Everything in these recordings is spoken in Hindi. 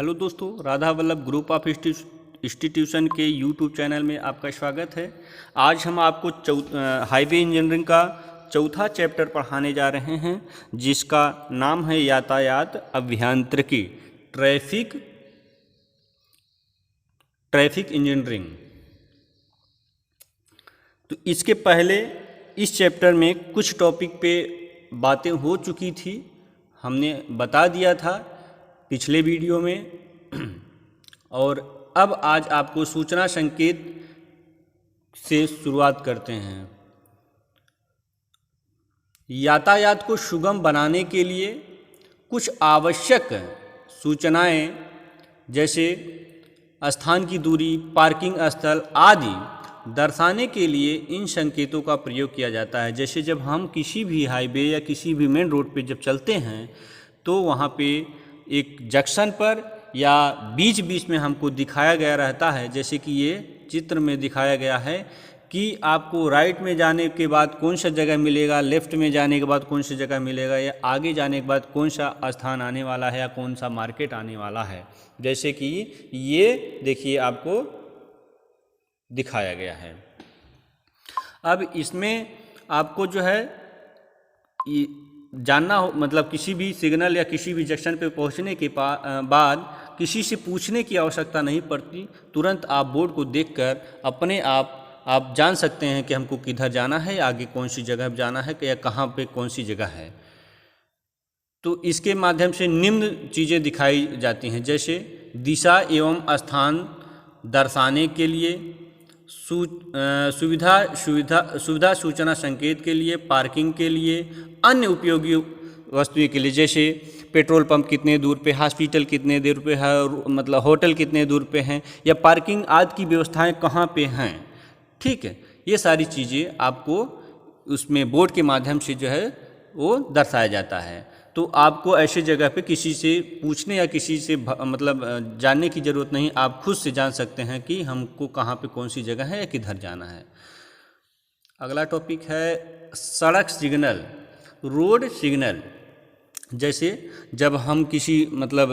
हेलो दोस्तों, Radha Vallabh group of institution के यूट्यूब चैनल में आपका स्वागत है। आज हम आपको हाईवे इंजीनियरिंग का चौथा चैप्टर पढ़ाने जा रहे हैं, जिसका नाम है यातायात अभियांत्रिकी, ट्रैफिक इंजीनियरिंग। तो इसके पहले इस चैप्टर में कुछ टॉपिक पे बातें हो चुकी थी, हमने बता दिया था पिछले वीडियो में। और अब आज आपको सूचना संकेत से शुरुआत करते हैं। यातायात को सुगम बनाने के लिए कुछ आवश्यक सूचनाएं जैसे स्थान की दूरी, पार्किंग स्थल आदि दर्शाने के लिए इन संकेतों का प्रयोग किया जाता है। जैसे जब हम किसी भी हाईवे या किसी भी मेन रोड पे जब चलते हैं तो वहाँ पे एक जंक्शन पर या बीच बीच में हमको दिखाया गया रहता है, जैसे कि ये चित्र में दिखाया गया है कि आपको राइट में जाने के बाद कौन सा जगह मिलेगा, लेफ़्ट में जाने के बाद कौन सी जगह मिलेगा, या आगे जाने के बाद कौन सा स्थान आने वाला है या कौन सा मार्केट आने वाला है। जैसे कि ये देखिए आपको दिखाया गया है। अब इसमें आपको जो है जानना हो, मतलब किसी भी सिग्नल या किसी भी जंक्शन पे पहुंचने के बाद किसी से पूछने की आवश्यकता नहीं पड़ती। तुरंत आप बोर्ड को देखकर अपने आप जान सकते हैं कि हमको किधर जाना है, आगे कौन सी जगह जाना है या कहाँ पे कौन सी जगह है। तो इसके माध्यम से निम्न चीज़ें दिखाई जाती हैं, जैसे दिशा एवं स्थान दर्शाने के लिए, सुविधा सूचना संकेत के लिए, पार्किंग के लिए, अन्य उपयोगी वस्तुएं के लिए, जैसे पेट्रोल पंप कितने दूर पे, हॉस्पिटल कितने दूर पे है, मतलब होटल कितने दूर पे हैं, या पार्किंग आदि की व्यवस्थाएं कहाँ पे हैं। ठीक है, ये सारी चीज़ें आपको उसमें बोर्ड के माध्यम से जो है वो दर्शाया जाता है। तो आपको ऐसे जगह पे किसी से पूछने या किसी से मतलब जानने की ज़रूरत नहीं, आप खुद से जान सकते हैं कि हमको कहाँ पे कौन सी जगह है या किधर जाना है। अगला टॉपिक है सड़क सिग्नल, रोड सिग्नल। जैसे जब हम किसी मतलब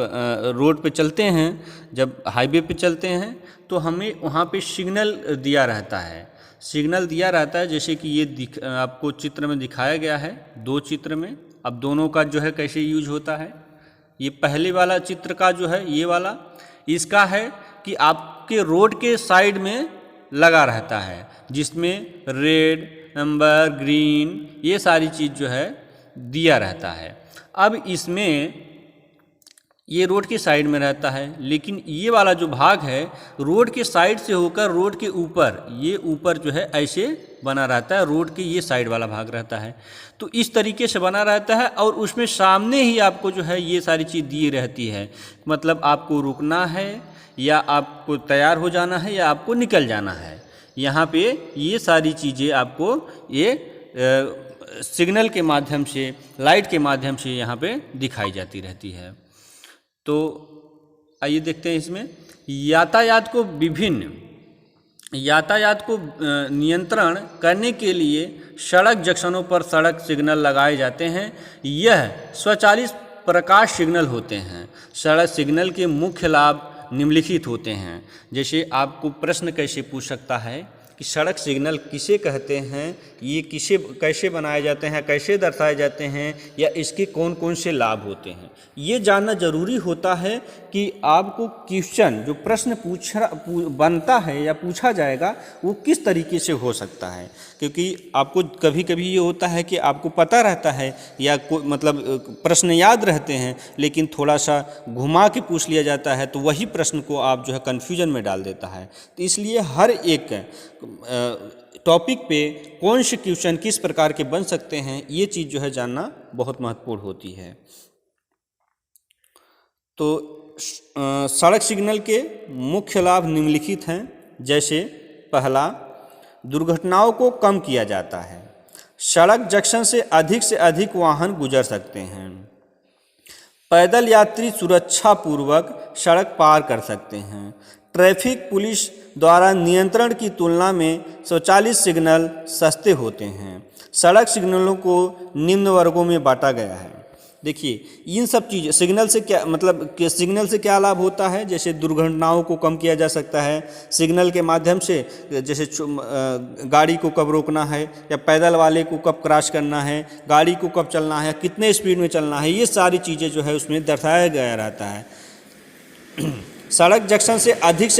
रोड पे चलते हैं, जब हाईवे पे चलते हैं तो हमें वहाँ पे सिग्नल दिया रहता है। सिग्नल दिया रहता है, जैसे कि ये आपको चित्र में दिखाया गया है, दो चित्र में। अब दोनों का जो है कैसे यूज होता है, ये पहले वाला चित्र का जो है ये वाला, इसका है कि आपके रोड के साइड में लगा रहता है, जिसमें रेड, नंबर, ग्रीन, ये सारी चीज़ जो है दिया रहता है। अब इसमें ये रोड के साइड में रहता है, लेकिन ये वाला जो भाग है रोड के साइड से होकर रोड के ऊपर, ये ऊपर जो है ऐसे बना रहता है, रोड के ये साइड वाला भाग रहता है। तो इस तरीके से बना रहता है और उसमें सामने ही आपको जो है ये सारी चीज़ दी रहती है, मतलब आपको रुकना है या आपको तैयार हो जाना है या आपको निकल जाना है। यहाँ पे ये सारी चीज़ें आपको ये सिग्नल के माध्यम से, लाइट के माध्यम से यहाँ पे दिखाई जाती रहती है। तो आइए देखते हैं इसमें यातायात को नियंत्रण करने के लिए सड़क जंक्शनों पर सड़क सिग्नल लगाए जाते हैं। यह स्वचालित प्रकाश सिग्नल होते हैं। सड़क सिग्नल के मुख्य लाभ निम्नलिखित होते हैं। जैसे आपको प्रश्न कैसे पूछ सकता है कि सड़क सिग्नल किसे कहते हैं, ये कैसे बनाए जाते हैं, कैसे दर्शाए जाते हैं, या इसके कौन कौन से लाभ होते हैं, ये जानना ज़रूरी होता है कि आपको क्वेश्चन जो प्रश्न बनता है या पूछा जाएगा वो किस तरीके से हो सकता है। क्योंकि आपको कभी कभी ये होता है कि आपको पता रहता है या मतलब प्रश्न याद रहते हैं, लेकिन थोड़ा सा घुमा के पूछ लिया जाता है, तो वही प्रश्न को आप जो है कन्फ्यूजन में डाल देता है। तो इसलिए हर एक टॉपिक पे कौन से क्वेश्चन किस प्रकार के बन सकते हैं, ये चीज़ जो है जानना बहुत महत्वपूर्ण होती है। तो सड़क सिग्नल के मुख्य लाभ निम्नलिखित हैं। जैसे पहला, दुर्घटनाओं को कम किया जाता है। सड़क जंक्शन से अधिक वाहन गुजर सकते हैं। पैदल यात्री सुरक्षापूर्वक सड़क पार कर सकते हैं। ट्रैफिक पुलिस द्वारा नियंत्रण की तुलना में स्वचालित सिग्नल सस्ते होते हैं। सड़क सिग्नलों को निम्न वर्गों में बांटा गया है। देखिए इन सब चीज़ सिग्नल से क्या मतलब कि सिग्नल से क्या लाभ होता है, जैसे दुर्घटनाओं को कम किया जा सकता है सिग्नल के माध्यम से, जैसे गाड़ी को कब रोकना है या पैदल वाले को कब क्रॉस करना है, गाड़ी को कब चलना है, कितने स्पीड में चलना है, ये सारी चीज़ें जो है उसमें दर्शाया गया रहता है। सड़क जंक्शन से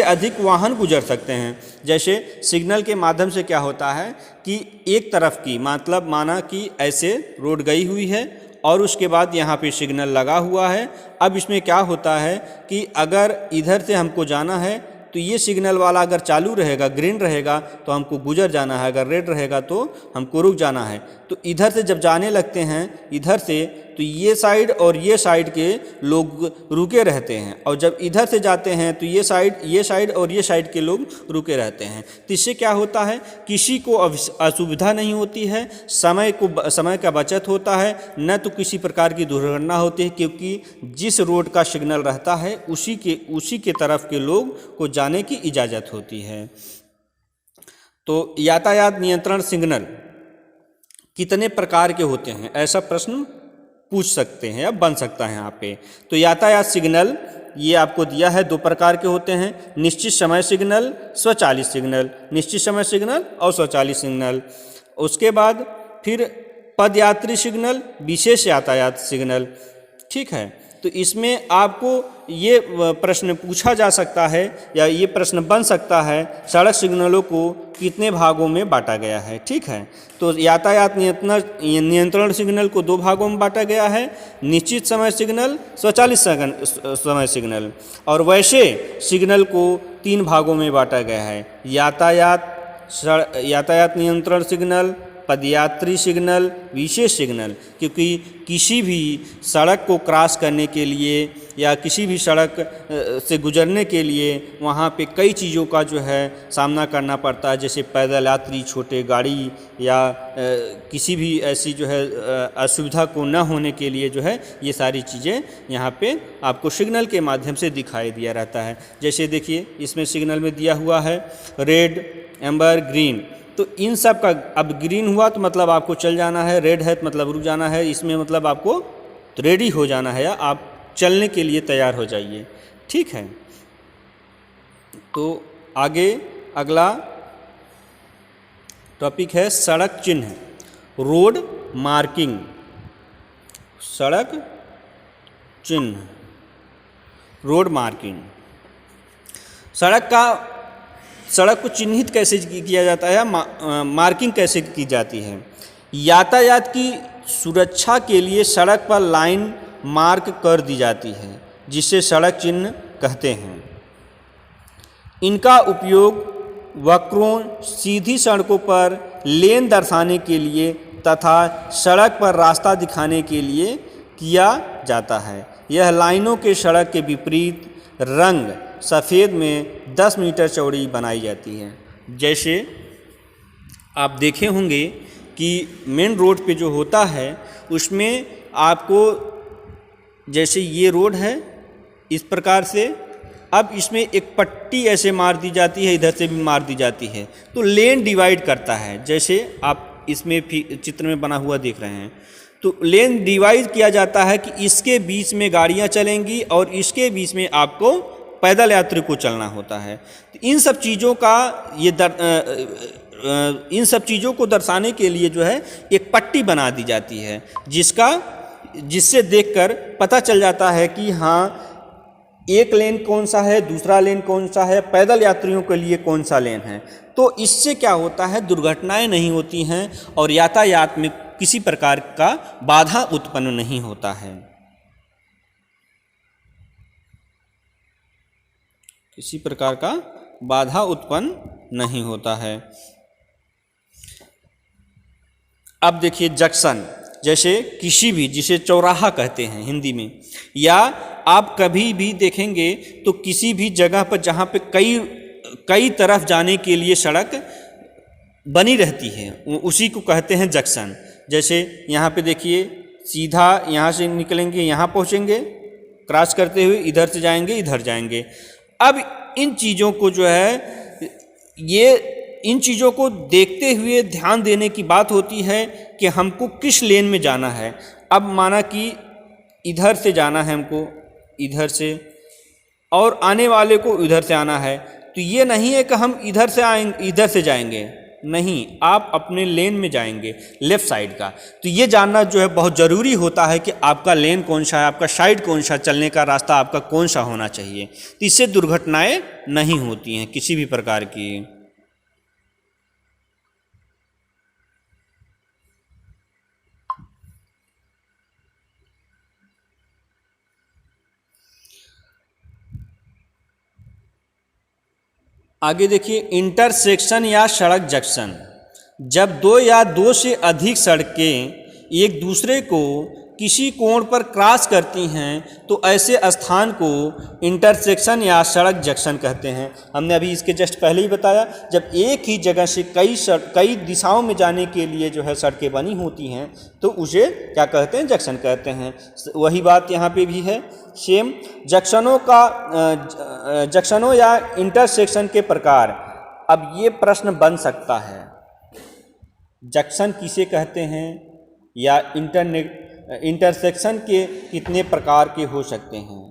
अधिक वाहन गुजर सकते हैं। जैसे सिग्नल के माध्यम से क्या होता है कि एक तरफ की मतलब माना कि ऐसे रोड गई हुई है और उसके बाद यहाँ पे सिग्नल लगा हुआ है। अब इसमें क्या होता है कि अगर इधर से हमको जाना है तो ये सिग्नल वाला अगर चालू रहेगा, ग्रीन रहेगा तो हमको गुजर जाना है, अगर रेड रहेगा तो हमको रुक जाना है। तो इधर से जब जाने लगते हैं इधर से, तो ये साइड और ये साइड के लोग रुके रहते हैं, और जब इधर से जाते हैं तो ये साइड और ये साइड के लोग रुके रहते हैं। तो इससे क्या होता है, किसी को असुविधा नहीं होती है, समय का बचत होता है, न तो किसी प्रकार की दुर्घटना होती है, क्योंकि जिस रोड का सिग्नल रहता है उसी के तरफ के लोग को जाने की इजाज़त होती है। तो यातायात नियंत्रण सिग्नल कितने प्रकार के होते हैं, ऐसा प्रश्न पूछ सकते हैं या बन सकता है यहाँ पे। तो यातायात सिग्नल ये आपको दिया है, 2 प्रकार के होते हैं, निश्चित समय सिग्नल, स्वचालित सिग्नल। निश्चित समय सिग्नल और स्वचालित सिग्नल। उसके बाद फिर पदयात्री सिग्नल, विशेष यातायात सिग्नल। ठीक है, तो इसमें आपको ये प्रश्न पूछा जा सकता है या ये प्रश्न बन सकता है, सड़क सिग्नलों को कितने भागों में बांटा गया है। ठीक है, तो यातायात नियंत्रण सिग्नल को 2 भागों में बांटा गया है, निश्चित समय सिग्नल, स्वचालित समय सिग्नल। और वैसे सिग्नल को 3 भागों में बांटा गया है, यातायात नियंत्रण सिग्नल, पदयात्री सिग्नल, विशेष सिग्नल। क्योंकि किसी भी सड़क को क्रॉस करने के लिए या किसी भी सड़क से गुजरने के लिए वहाँ पे कई चीज़ों का जो है सामना करना पड़ता है, जैसे पैदल यात्री, छोटे गाड़ी या किसी भी ऐसी जो है असुविधा को न होने के लिए जो है ये सारी चीज़ें यहाँ पे आपको सिग्नल के माध्यम से दिखाई दिया रहता है। जैसे देखिए इसमें सिग्नल में दिया हुआ है रेड, एम्बर, ग्रीन। तो इन सब का अब ग्रीन हुआ तो मतलब आपको चल जाना है, रेड है तो मतलब रुक जाना है, इसमें मतलब आपको रेडी हो जाना है या आप चलने के लिए तैयार हो जाइए। ठीक है, तो आगे अगला टॉपिक है सड़क चिन्ह, रोड मार्किंग। सड़क चिन्ह, रोड मार्किंग। सड़क को चिन्हित कैसे किया जाता है या मार्किंग कैसे की जाती है। यातायात की सुरक्षा के लिए सड़क पर लाइन मार्क कर दी जाती है, जिसे सड़क चिन्ह कहते हैं। इनका उपयोग वक्रों, सीधी सड़कों पर लेन दर्शाने के लिए तथा सड़क पर रास्ता दिखाने के लिए किया जाता है। यह लाइनों के सड़क के विपरीत रंग सफ़ेद में 10 मीटर चौड़ी बनाई जाती है। जैसे आप देखे होंगे कि मेन रोड पे जो होता है उसमें आपको, जैसे ये रोड है इस प्रकार से, अब इसमें एक पट्टी ऐसे मार दी जाती है, इधर से भी मार दी जाती है, तो लेन डिवाइड करता है। जैसे आप इसमें चित्र में बना हुआ देख रहे हैं, तो लेन डिवाइड किया जाता है कि इसके बीच में गाड़ियां चलेंगी और इसके बीच में आपको पैदल यात्री को चलना होता है। तो इन सब चीज़ों का इन सब चीज़ों को दर्शाने के लिए जो है एक पट्टी बना दी जाती है, जिससे देखकर पता चल जाता है कि हाँ एक लेन कौन सा है, दूसरा लेन कौन सा है, पैदल यात्रियों के लिए कौन सा लेन है। तो इससे क्या होता है, दुर्घटनाएं नहीं होती हैं और यातायात में किसी प्रकार का बाधा उत्पन्न नहीं होता है। किसी प्रकार का बाधा उत्पन्न नहीं होता है। अब देखिए जंक्शन, जैसे किसी भी, जिसे चौराहा कहते हैं हिंदी में, या आप कभी भी देखेंगे तो किसी भी जगह पर जहाँ पे कई तरफ जाने के लिए सड़क बनी रहती है उसी को कहते हैं जंक्शन। जैसे यहाँ पे देखिए, सीधा यहाँ से निकलेंगे यहाँ पहुँचेंगे, क्रॉस करते हुए इधर से जाएंगे इधर जाएंगे। अब इन चीज़ों को जो है इन चीज़ों को देखते हुए ध्यान देने की बात होती है कि हमको किस लेन में जाना है। अब माना कि इधर से जाना है हमको, इधर से, और आने वाले को इधर से आना है, तो ये नहीं है कि हम इधर से आएंगे इधर से जाएंगे, नहीं, आप अपने लेन में जाएंगे लेफ़्ट साइड का। तो ये जानना जो है बहुत ज़रूरी होता है कि आपका लेन कौन सा है, आपका साइड कौन सा, चलने का रास्ता आपका कौन सा होना चाहिए। तो इससे दुर्घटनाएं नहीं होती हैं किसी भी प्रकार की। आगे देखिए, इंटरसेक्शन या सड़क जंक्शन। जब दो या दो से अधिक सड़कें एक दूसरे को किसी कोण पर क्रॉस करती हैं तो ऐसे स्थान को इंटरसेक्शन या सड़क जंक्शन कहते हैं। हमने अभी इसके जस्ट पहले ही बताया, जब एक ही जगह से कई दिशाओं में जाने के लिए जो है सड़कें बनी होती हैं तो उसे क्या कहते हैं, जंक्शन कहते हैं। वही बात यहाँ पे भी है, सेम। जंक्शनों या इंटरसेक्शन के प्रकार। अब ये प्रश्न बन सकता है, जंक्शन किसे कहते हैं या इंटरसेक्शन के कितने प्रकार के हो सकते हैं।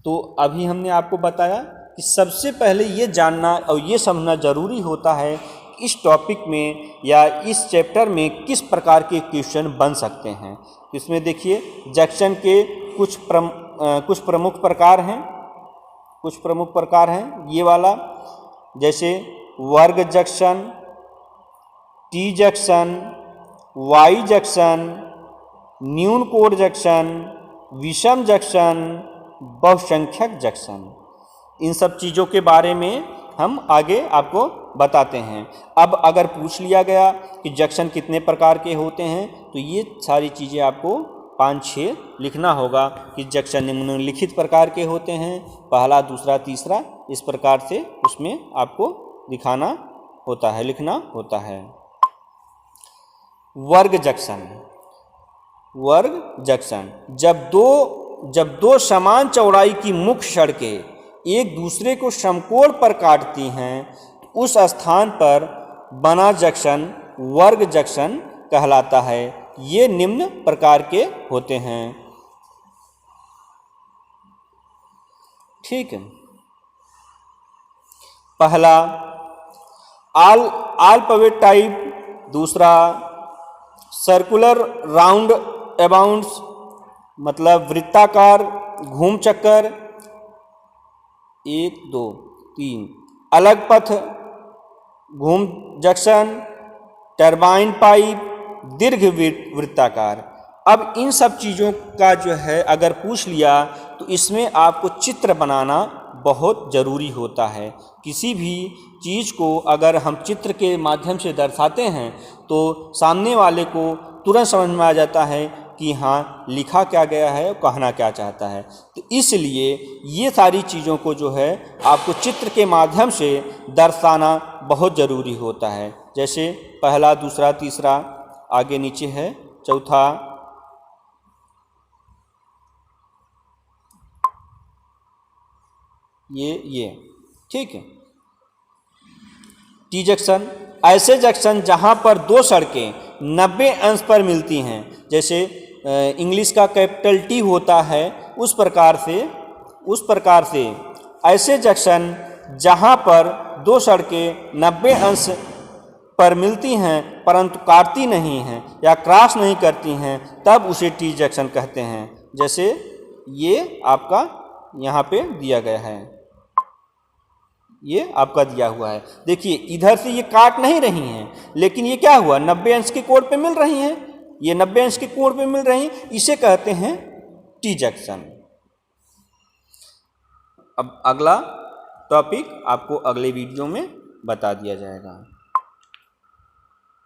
तो अभी हमने आपको बताया कि सबसे पहले ये जानना और ये समझना ज़रूरी होता है कि इस टॉपिक में या इस चैप्टर में किस प्रकार के क्वेश्चन बन सकते हैं। इसमें देखिए, जंक्शन के कुछ प्रमुख प्रकार हैं, ये वाला, जैसे वर्ग junction, T junction, Y junction, न्यून कोण जंक्शन, विषम जंक्शन, बहुसंख्यक जंक्शन। इन सब चीज़ों के बारे में हम आगे आपको बताते हैं। अब अगर पूछ लिया गया कि जंक्शन कितने प्रकार के होते हैं तो ये सारी चीज़ें आपको 5-6 लिखना होगा कि जंक्शन निम्नलिखित प्रकार के होते हैं, पहला, दूसरा, तीसरा, इस प्रकार से उसमें आपको दिखाना होता है, लिखना होता है। वर्ग जंक्शन। जब दो समान चौड़ाई की मुख्य सड़कें एक दूसरे को समकोण पर काटती हैं तो उस स्थान पर बना जंक्शन वर्ग जंक्शन कहलाता है। ये निम्न प्रकार के होते हैं। ठीक है, पहला अल्पवेट टाइप, दूसरा सर्कुलर राउंड अबाउंड्स मतलब वृत्ताकार घूम चक्कर, 1 2 3, अलग पथ घूम जंक्शन, टरबाइन पाइप, दीर्घ वृत्ताकार। अब इन सब चीज़ों का जो है अगर पूछ लिया तो इसमें आपको चित्र बनाना बहुत ज़रूरी होता है। किसी भी चीज़ को अगर हम चित्र के माध्यम से दर्शाते हैं तो सामने वाले को तुरंत समझ में आ जाता है कि हाँ, लिखा क्या गया है और कहना क्या चाहता है। तो इसलिए ये सारी चीज़ों को जो है आपको चित्र के माध्यम से दर्शाना बहुत ज़रूरी होता है। जैसे पहला, दूसरा, तीसरा, आगे नीचे है, चौथा, ये ठीक है। टी जंक्शन, ऐसे जंक्शन जहां पर दो सड़कें 90 अंश पर मिलती हैं, जैसे इंग्लिश का कैपिटल टी होता है, उस प्रकार से ऐसे जंक्शन जहां पर दो सड़कें 90 अंश पर मिलती हैं परंतु काटती नहीं हैं या क्रॉस नहीं करती हैं, तब उसे टी जंक्शन कहते हैं। जैसे ये आपका यहाँ पे दिया गया है, ये आपका दिया हुआ है। देखिए, इधर से ये काट नहीं रही हैं लेकिन ये क्या हुआ, 90 अंश के कोण पे मिल रही हैं, ये 90 अंश के कोण पे मिल रही हैं, इसे कहते हैं टी जंक्शन। अब अगला टॉपिक आपको अगले वीडियो में बता दिया जाएगा।